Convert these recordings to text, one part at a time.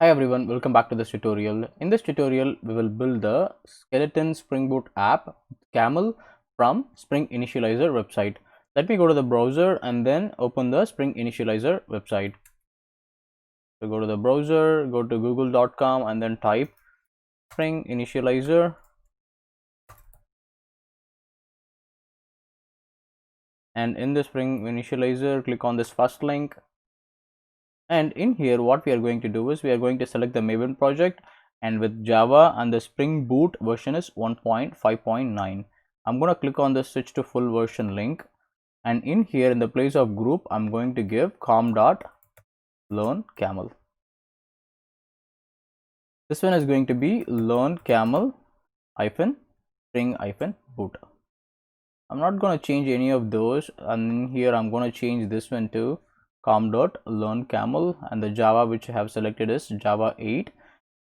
Hi everyone, welcome back to this tutorial. In this tutorial, we will build the skeleton Springboot app Camel from Spring Initializr website. Let me go to the browser and then open the Spring Initializr website. So go to the browser, go to google.com and then type Spring Initializr. And in the Spring Initializr, click on this first link. And in here, what we are going to do is we are going to select the Maven project, and with Java and the Spring Boot version is 1.5.9. I'm going to click on the switch to full version link, and in here in the place of group, I'm going to give com.learn camel. This one is going to be learn camel -spring -boot. I'm not going to change any of those, and in here I'm going to change this one to com.learn camel, and the Java which I have selected is Java 8,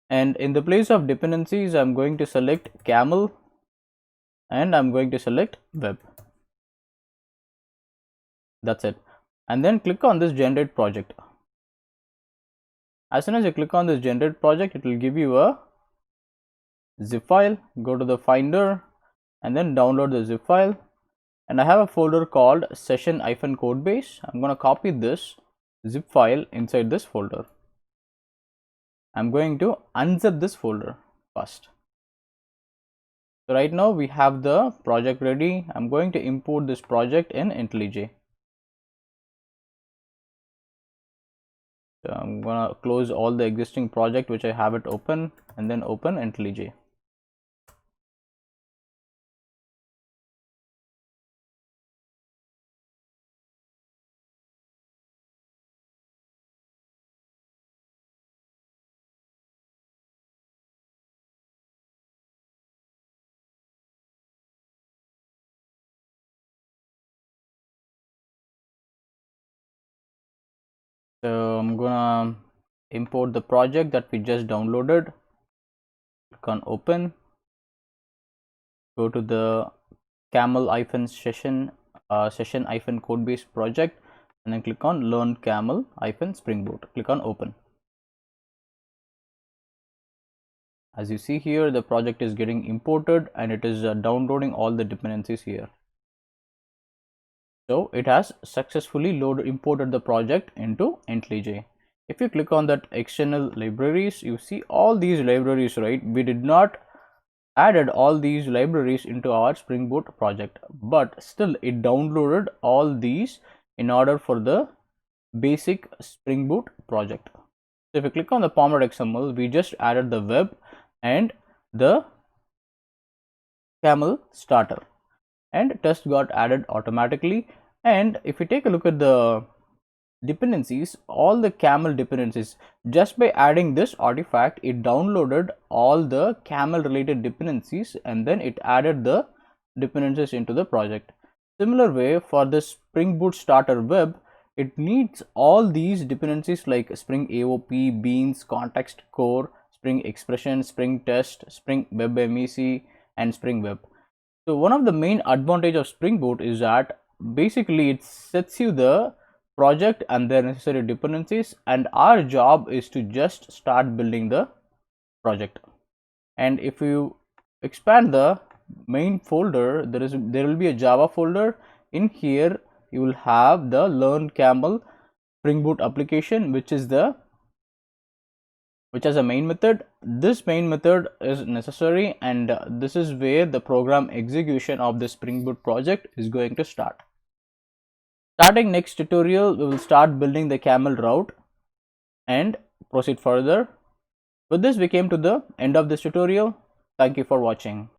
and in the place of dependencies I'm going to select camel and I'm going to select web. That's it. And then click on this generate project. As soon as you click on this generate project, it will give you a zip file. Go to the finder and then download the zip file, and I have a folder called session-codebase. I'm going to copy this zip file inside this folder. I'm going to unzip this folder first. So right now we have the project ready. I'm going to import this project in IntelliJ. So I'm going to close all the existing project which I have it open, and then open IntelliJ. So I'm gonna import the project that we just downloaded. Click on open. Go to the session-codebase project, and then click on learn camel-springboot. Click on open. As you see here, the project is getting imported and it is downloading all the dependencies here. So it has successfully imported the project into IntelliJ. If you click on that external libraries, you see all these libraries, right? We did not added all these libraries into our Spring Boot project, but still it downloaded all these in order for the basic Spring Boot project. So if you click on the pom.xml, we just added the web and the camel starter, and test got added automatically. And if you take a look at the dependencies, all the camel dependencies, just by adding this artifact, it downloaded all the camel related dependencies and then it added the dependencies into the project. Similar way, for the Spring Boot starter web, it needs all these dependencies like Spring AOP, Beans, Context Core, Spring Expression, Spring Test, Spring Web MEC, and Spring Web. So one of the main advantage of Spring Boot is that basically it sets you the project and their necessary dependencies, and our job is to just start building the project. And if you expand the main folder, there will be a Java folder. In here you will have the learn camel Spring Boot application, which has a main method. This main method is necessary, and this is where the program execution of the Spring Boot project is going to start. Starting next tutorial, we will start building the camel route and proceed further. With this, we came to the end of this tutorial. Thank you for watching.